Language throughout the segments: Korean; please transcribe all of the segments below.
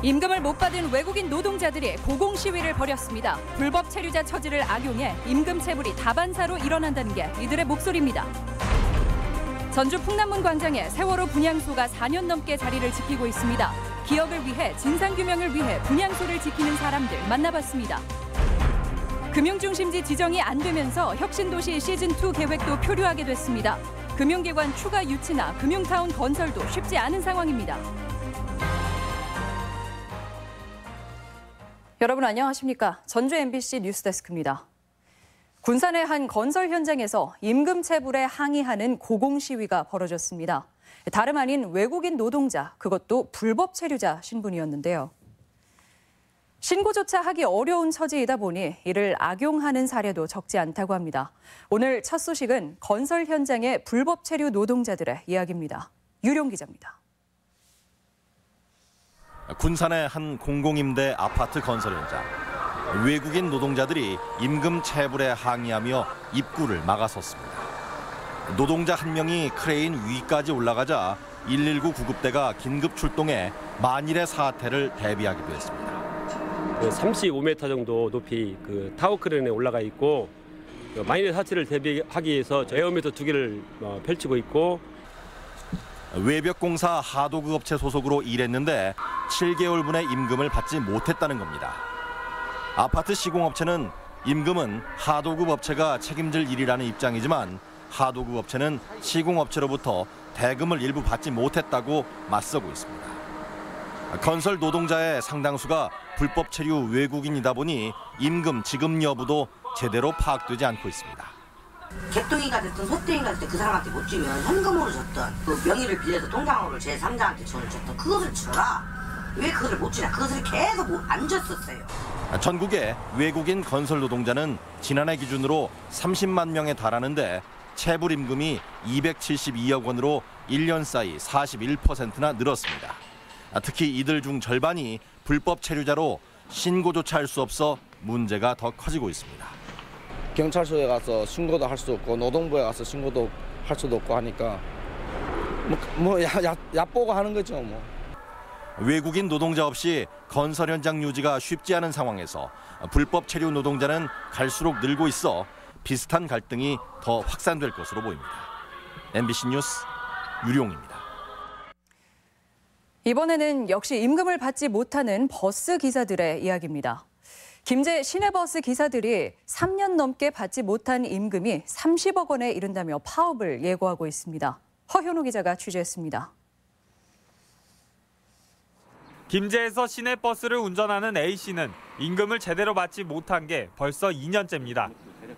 임금을 못 받은 외국인 노동자들이 고공 시위를 벌였습니다. 불법 체류자 처지를 악용해 임금 체불이 다반사로 일어난다는 게 이들의 목소리입니다. 전주 풍남문 광장에 세월호 분향소가 4년 넘게 자리를 지키고 있습니다. 기억을 위해, 진상규명을 위해 분향소를 지키는 사람들 만나봤습니다. 금융중심지 지정이 안 되면서 혁신도시 시즌2 계획도 표류하게 됐습니다. 금융기관 추가 유치나 금융타운 건설도 쉽지 않은 상황입니다. 여러분 안녕하십니까? 전주 MBC 뉴스데스크입니다. 군산의 한 건설 현장에서 임금 체불에 항의하는 고공 시위가 벌어졌습니다. 다름 아닌 외국인 노동자, 그것도 불법 체류자 신분이었는데요. 신고조차 하기 어려운 처지이다 보니 이를 악용하는 사례도 적지 않다고 합니다. 오늘 첫 소식은 건설 현장의 불법 체류 노동자들의 이야기입니다. 유룡 기자입니다. 군산의 한 공공임대 아파트 건설 현장. 외국인 노동자들이 임금 체불에 항의하며 입구를 막아섰습니다. 노동자 한 명이 크레인 위까지 올라가자 119 구급대가 긴급 출동해 만일의 사태를 대비하기도 했습니다. 35m 정도 높이 타워 크레인에 올라가 있고 만일의 사태를 대비하기 위해서 에어미터 2개를 펼치고 있고 외벽공사 하도급 업체 소속으로 일했는데 7개월분의 임금을 받지 못했다는 겁니다. 아파트 시공업체는 임금은 하도급 업체가 책임질 일이라는 입장이지만 하도급 업체는 시공업체로부터 대금을 일부 받지 못했다고 맞서고 있습니다. 건설 노동자의 상당수가 불법 체류 외국인이다 보니 임금 지급 여부도 제대로 파악되지 않고 있습니다. 개똥이가 됐든 소똥이가 됐든 그 사람한테 못 주면 현금으로 줬든 그 명의를 빌려서 통장으로 제3자한테 돈을 줬든 그것을 주라. 왜 그것을 못 주냐. 그것을 계속 안 줬었어요. 전국의 외국인 건설 노동자는 지난해 기준으로 30만 명에 달하는데 체불 임금이 272억 원으로 1년 사이 41%나 늘었습니다. 특히 이들 중 절반이 불법 체류자로 신고조차 할 수 없어 문제가 더 커지고 있습니다. 경찰서에 가서 신고도 할 수 없고 노동부에 가서 신고도 할 수도 없고 하니까 얕보고 하는 거죠 뭐. 외국인 노동자 없이 건설 현장 유지가 쉽지 않은 상황에서 불법 체류 노동자는 갈수록 늘고 있어 비슷한 갈등이 더 확산될 것으로 보입니다. MBC 뉴스 유룡입니다. 이번에는 역시 임금을 받지 못하는 버스 기사들의 이야기입니다. 김제 시내버스 기사들이 3년 넘게 받지 못한 임금이 30억 원에 이른다며 파업을 예고하고 있습니다. 허현우 기자가 취재했습니다. 김제에서 시내버스를 운전하는 A씨는 임금을 제대로 받지 못한 게 벌써 2년째입니다.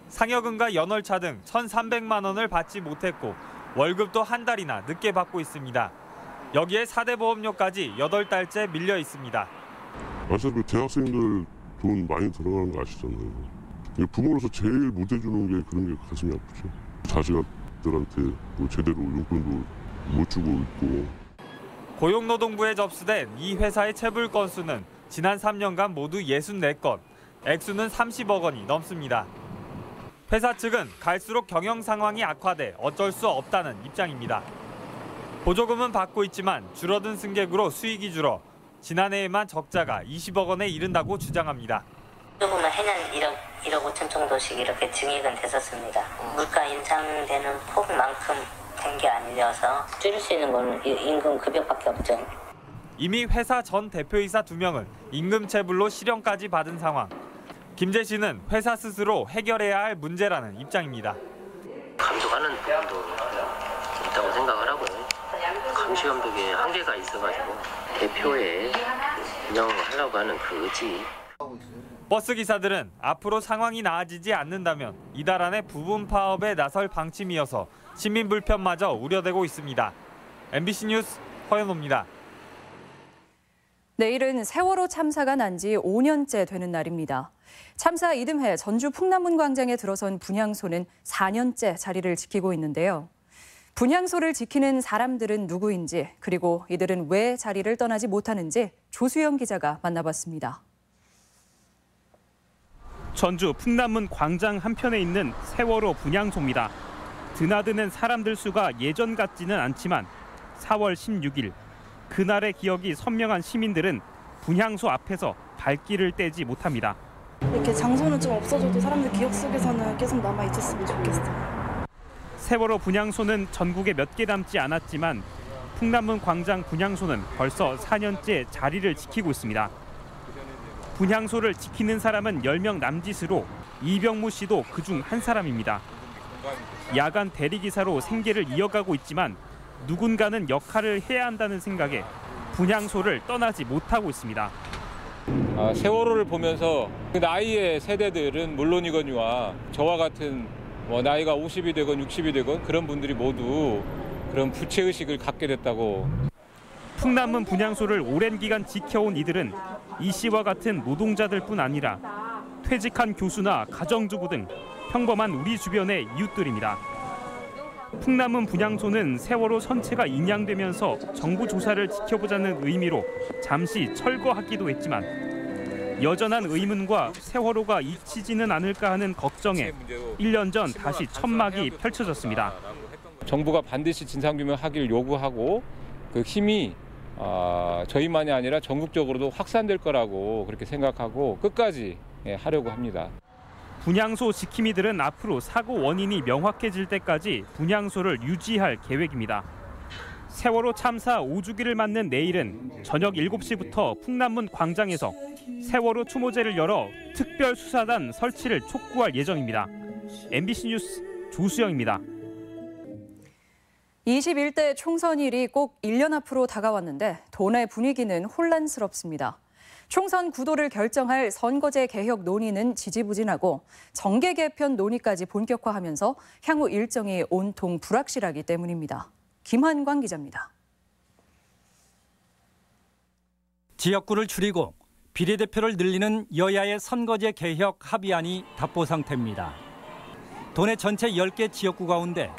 상여금과 연월차 등 1,300만 원을 받지 못했고 월급도 한 달이나 늦게 받고 있습니다. 여기에 4대 보험료까지 8달째 밀려 있습니다. 사실 그 대학생들 돈 많이 들어가는 거 아시잖아요. 부모로서 제일 못 해주는 게 그런 게 가슴이 아프죠. 자식들한테 뭐 제대로 용돈도 못 주고 있고. 고용노동부에 접수된 이 회사의 체불 건수는 지난 3년간 모두 64건, 액수는 30억 원이 넘습니다. 회사 측은 갈수록 경영 상황이 악화돼 어쩔 수 없다는 입장입니다. 보조금은 받고 있지만 줄어든 승객으로 수익이 줄어 지난해에만 적자가 20억 원에 이른다고 주장합니다. 보조금은 해년 1억 5천 정도씩 이렇게 증액은 됐었습니다. 물가 인상되는 폭만큼 된 게 아니라서 줄일 수 있는 건 임금 급여밖에 없죠. 이미 회사 전 대표이사 2명은 임금 체불로 실형까지 받은 상황. 김재 씨는 회사 스스로 해결해야 할 문제라는 입장입니다. 감독하는 부분도 있다고 생각을 하고 감시 감독에 한계가 있어가지고 대표에 운영을 하려고 하는 그 의지. 버스 기사들은 앞으로 상황이 나아지지 않는다면 이달 안에 부분 파업에 나설 방침이어서 시민 불편마저 우려되고 있습니다. MBC 뉴스 허연호입니다. 내일은 세월호 참사가 난 지 5년째 되는 날입니다. 참사 이듬해 전주 풍남문 광장에 들어선 분향소는 4년째 자리를 지키고 있는데요. 분향소를 지키는 사람들은 누구인지, 그리고 이들은 왜 자리를 떠나지 못하는지 조수영 기자가 만나봤습니다. 전주 풍남문 광장 한편에 있는 세월호 분향소입니다. 드나드는 사람들 수가 예전 같지는 않지만 4월 16일 그날의 기억이 선명한 시민들은 분향소 앞에서 발길을 떼지 못합니다. 이렇게 장소는 좀 없어져도 사람들 기억 속에서는 계속 남아 있었으면 좋겠어요. 세월호 분향소는 전국에 몇 개 남지 않았지만 풍남문 광장 분향소는 벌써 4년째 자리를 지키고 있습니다. 분향소를 지키는 사람은 10명 남짓으로 이병무 씨도 그중 한 사람입니다. 야간 대리기사로 생계를 이어가고 있지만 누군가는 역할을 해야 한다는 생각에 분향소를 떠나지 못하고 있습니다. 세월호를 보면서 그 나이의 세대들은 물론이거니와 저와 같은 나이가 50이 되건 60이 되건 그런 분들이 모두 그런 부채의식을 갖게 됐다고. 풍남문 분향소를 오랜 기간 지켜온 이들은 이 씨와 같은 노동자들뿐 아니라 퇴직한 교수나 가정주부 등 평범한 우리 주변의 이웃들입니다. 풍남문 분향소는 세월호 선체가 인양되면서 정부 조사를 지켜보자는 의미로 잠시 철거하기도 했지만 여전한 의문과 세월호가 잊히지는 않을까 하는 걱정에 1년 전 다시 천막이 펼쳐졌습니다. 정부가 반드시 진상규명하기를 요구하고 그 힘이 저희만이 아니라 전국적으로도 확산될 거라고 그렇게 생각하고 끝까지 하려고 합니다. 분향소 지킴이들은 앞으로 사고 원인이 명확해질 때까지 분향소를 유지할 계획입니다. 세월호 참사 5주기를 맞는 내일은 저녁 7시부터 풍남문 광장에서 세월호 추모제를 열어 특별수사단 설치를 촉구할 예정입니다. MBC 뉴스 조수영입니다. 21대 총선일이 꼭 1년 앞으로 다가왔는데 도내 분위기는 혼란스럽습니다. 총선 구도를 결정할 선거제 개혁 논의는 지지부진하고 정계 개편 논의까지 본격화하면서 향후 일정이 온통 불확실하기 때문입니다. 김한광 기자입니다. 지역구를 줄이고 비례대표를 늘리는 여야의 선거제 개혁 합의안이 답보 상태입니다. 도내 전체 10개 지역구 가운데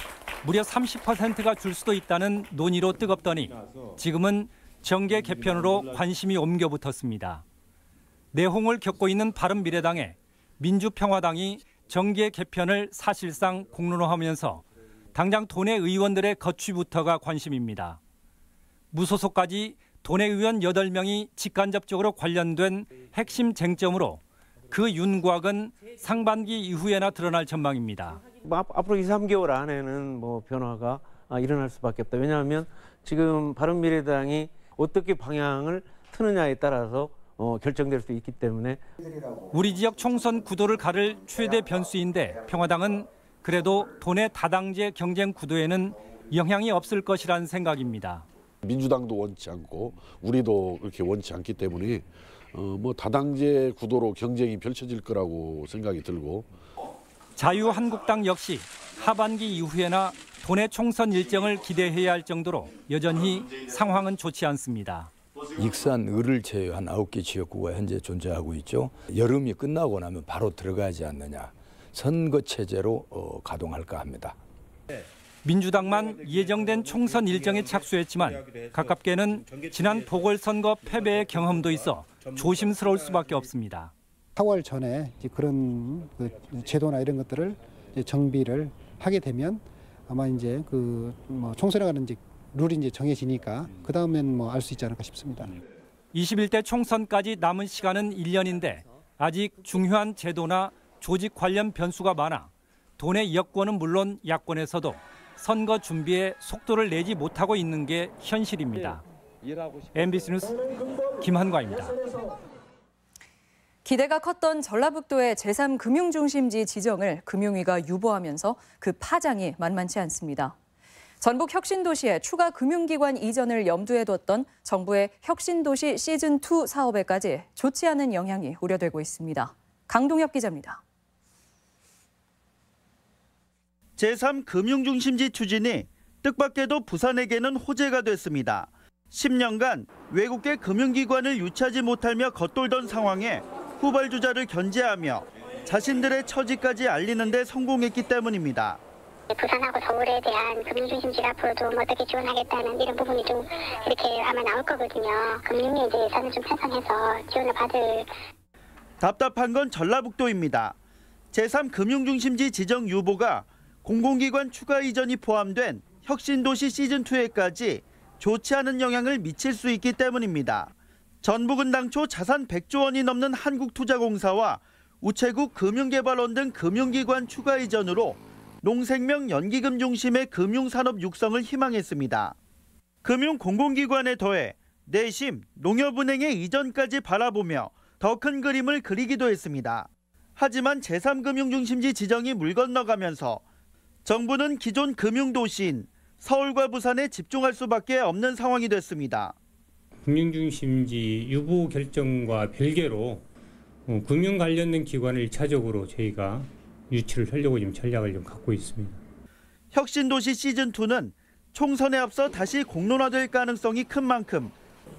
무려 30%가 줄 수도 있다는 논의로 뜨겁더니 지금은 정계 개편으로 관심이 옮겨 붙었습니다. 내홍을 겪고 있는 바른미래당에 민주평화당이 정계 개편을 사실상 공론화하면서 당장 도내 의원들의 거취부터가 관심입니다. 무소속까지 도내 의원 8명이 직간접적으로 관련된 핵심 쟁점으로 그 윤곽은 상반기 이후에나 드러날 전망입니다. 앞으로 2, 3개월 안에는 변화가 일어날 수밖에 없다. 왜냐하면 지금 바른미래당이 어떻게 방향을 트느냐에 따라서 결정될 수 있기 때문에. 우리 지역 총선 구도를 가를 최대 변수인데 평화당은 그래도 도내 다당제 경쟁 구도에는 영향이 없을 것이라는 생각입니다. 민주당도 원치 않고 우리도 그렇게 원치 않기 때문에 다당제 구도로 경쟁이 펼쳐질 거라고 생각이 들고. 자유한국당 역시 하반기 이후에나 도내 총선 일정을 기대해야 할 정도로 여전히 상황은 좋지 않습니다. 익산, 을을 제외한 9개 지역구가 현재 존재하고 있죠. 여름이 끝나고 나면 바로 들어가지 않느냐. 선거 체제로 가동할까 합니다. 민주당만 예정된 총선 일정에 착수했지만 가깝게는 지난 보궐선거 패배의 경험도 있어 조심스러울 수밖에 없습니다. 4월 전에 그런 제도나 이런 것들을 정비를 하게 되면 아마 이제 총선에 가는 룰이 정해지니까 그 다음엔 알 수 있지 않을까 싶습니다. 21대 총선까지 남은 시간은 1년인데 아직 중요한 제도나 조직 관련 변수가 많아 도내 여권은 물론 야권에서도 선거 준비에 속도를 내지 못하고 있는 게 현실입니다. MBC 뉴스 김한과입니다. 기대가 컸던 전라북도의 제3금융중심지 지정을 금융위가 유보하면서 그 파장이 만만치 않습니다. 전북 혁신도시의 추가 금융기관 이전을 염두에 뒀던 정부의 혁신도시 시즌2 사업에까지 좋지 않은 영향이 우려되고 있습니다. 강동엽 기자입니다. 제3금융중심지 추진이 뜻밖에도 부산에게는 호재가 됐습니다. 10년간 외국계 금융기관을 유치하지 못하며 겉돌던 상황에 후발주자를 견제하며 자신들의 처지까지 알리는 데 성공했기 때문입니다. 부산하고 서울에 대한 금융중심지를 앞으로도 어떻게 지원하겠다는 이런 부분이 좀 이렇게 아마 나올 거거든요. 금융위에 대해서는 좀 편성해서 지원을 받을. 답답한 건 전라북도입니다. 제3금융중심지 지정 유보가 공공기관 추가 이전이 포함된 혁신도시 시즌2에까지 좋지 않은 영향을 미칠 수 있기 때문입니다. 전북은 당초 자산 100조 원이 넘는 한국투자공사와 우체국 금융개발원 등 금융기관 추가 이전으로 농생명 연기금 중심의 금융산업 육성을 희망했습니다. 금융공공기관에 더해 내심 농협은행의 이전까지 바라보며 더 큰 그림을 그리기도 했습니다. 하지만 제3금융중심지 지정이 물 건너가면서 정부는 기존 금융도시인 서울과 부산에 집중할 수밖에 없는 상황이 됐습니다. 금융중심지 유보 결정과 별개로 금융 관련된 기관을 1차적으로 저희가 유치를 하려고 지금 전략을 좀 갖고 있습니다. 혁신도시 시즌2는 총선에 앞서 다시 공론화될 가능성이 큰 만큼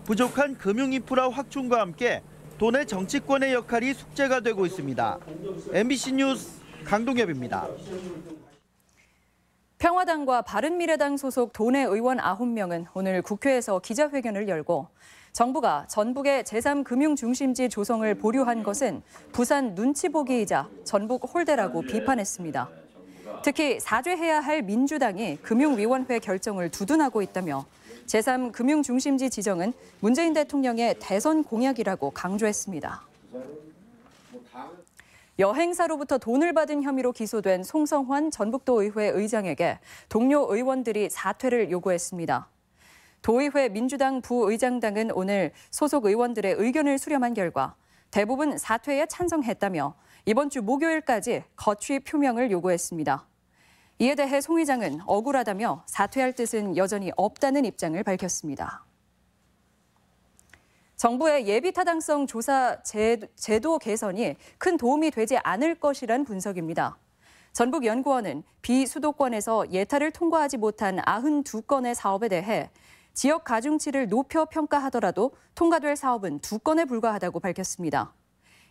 부족한 금융인프라 확충과 함께 도내 정치권의 역할이 숙제가 되고 있습니다. MBC 뉴스 강동엽입니다. 평화당과 바른미래당 소속 도내 의원 9명은 오늘 국회에서 기자회견을 열고 정부가 전북의 제3금융중심지 조성을 보류한 것은 부산 눈치보기이자 전북 홀대라고 비판했습니다. 특히 사죄해야 할 민주당이 금융위원회 결정을 두둔하고 있다며 제3금융중심지 지정은 문재인 대통령의 대선 공약이라고 강조했습니다. 여행사로부터 돈을 받은 혐의로 기소된 송성환 전북도의회 의장에게 동료 의원들이 사퇴를 요구했습니다. 도의회 민주당 부의장당은 오늘 소속 의원들의 의견을 수렴한 결과 대부분 사퇴에 찬성했다며 이번 주 목요일까지 거취 표명을 요구했습니다. 이에 대해 송 의장은 억울하다며 사퇴할 뜻은 여전히 없다는 입장을 밝혔습니다. 정부의 예비타당성 조사 제도 개선이 큰 도움이 되지 않을 것이란 분석입니다. 전북연구원은 비수도권에서 예타를 통과하지 못한 92건의 사업에 대해 지역 가중치를 높여 평가하더라도 통과될 사업은 2건에 불과하다고 밝혔습니다.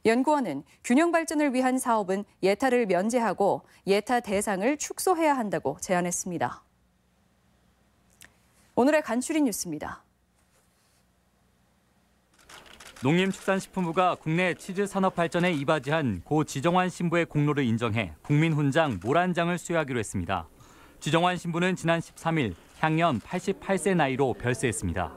연구원은 균형 발전을 위한 사업은 예타를 면제하고 예타 대상을 축소해야 한다고 제안했습니다. 오늘의 간추린 뉴스입니다. 농림축산식품부가 국내 치즈 산업 발전에 이바지한 고 지정환 신부의 공로를 인정해 국민훈장 모란장을 수여하기로 했습니다. 지정환 신부는 지난 13일 향년 88세 나이로 별세했습니다.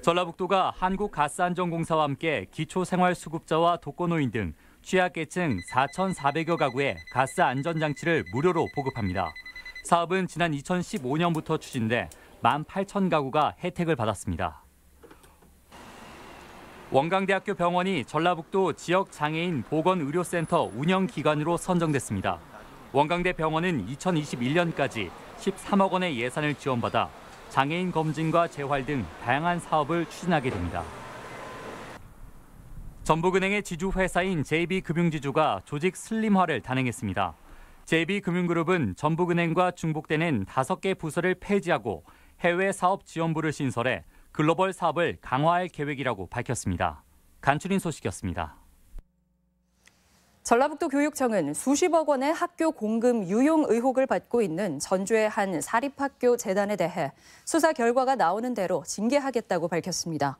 전라북도가 한국가스안전공사와 함께 기초생활수급자와 독거노인 등 취약계층 4,400여 가구에 가스 안전장치를 무료로 보급합니다. 사업은 지난 2015년부터 추진돼 18,000가구가 혜택을 받았습니다. 원광대학교 병원이 전라북도 지역장애인 보건의료센터 운영기관으로 선정됐습니다. 원광대 병원은 2021년까지 13억 원의 예산을 지원받아 장애인 검진과 재활 등 다양한 사업을 추진하게 됩니다. 전북은행의 지주회사인 JB금융지주가 조직 슬림화를 단행했습니다. JB금융그룹은 전북은행과 중복되는 5개 부서를 폐지하고 해외 사업 지원부를 신설해 글로벌 사업을 강화할 계획이라고 밝혔습니다. 간추린 소식이었습니다. 전라북도 교육청은 수십억 원의 학교 공금 유용 의혹을 받고 있는 전주의 한 사립학교 재단에 대해 수사 결과가 나오는 대로 징계하겠다고 밝혔습니다.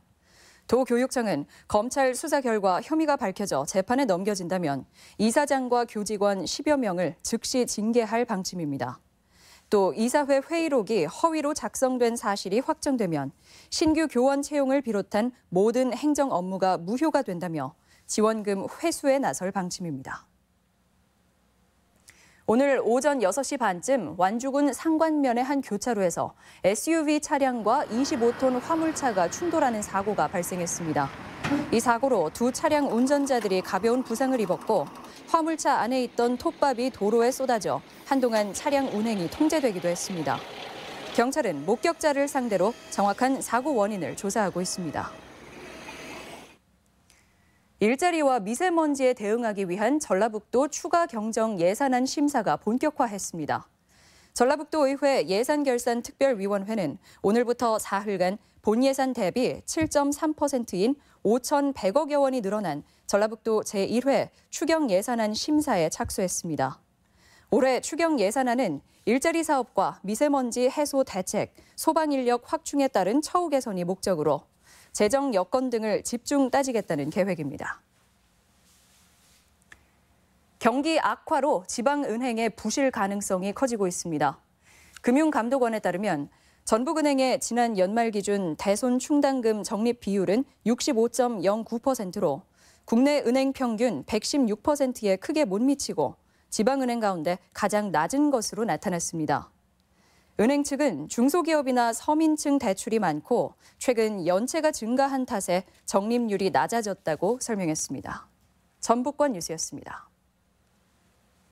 도교육청은 검찰 수사 결과 혐의가 밝혀져 재판에 넘겨진다면 이사장과 교직원 10여 명을 즉시 징계할 방침입니다. 또 이사회 회의록이 허위로 작성된 사실이 확정되면 신규 교원 채용을 비롯한 모든 행정 업무가 무효가 된다며 지원금 회수에 나설 방침입니다. 오늘 오전 6시 반쯤 완주군 상관면의 한 교차로에서 SUV 차량과 25톤 화물차가 충돌하는 사고가 발생했습니다. 이 사고로 두 차량 운전자들이 가벼운 부상을 입었고 화물차 안에 있던 톱밥이 도로에 쏟아져 한동안 차량 운행이 통제되기도 했습니다. 경찰은 목격자를 상대로 정확한 사고 원인을 조사하고 있습니다. 일자리와 미세먼지에 대응하기 위한 전라북도 추가 경정 예산안 심사가 본격화했습니다. 전라북도의회 예산결산특별위원회는 오늘부터 사흘간 본 예산 대비 7.3%인 5,100억여 원이 늘어난 전라북도 제1회 추경 예산안 심사에 착수했습니다. 올해 추경 예산안은 일자리 사업과 미세먼지 해소 대책, 소방 인력 확충에 따른 처우 개선이 목적으로 재정 여건 등을 집중 따지겠다는 계획입니다. 경기 악화로 지방은행의 부실 가능성이 커지고 있습니다. 금융감독원에 따르면 전북은행의 지난 연말 기준 대손 충당금 적립 비율은 65.09%로 국내 은행 평균 116%에 크게 못 미치고 지방은행 가운데 가장 낮은 것으로 나타났습니다. 은행 측은 중소기업이나 서민층 대출이 많고 최근 연체가 증가한 탓에 적립률이 낮아졌다고 설명했습니다. 전북권 뉴스였습니다.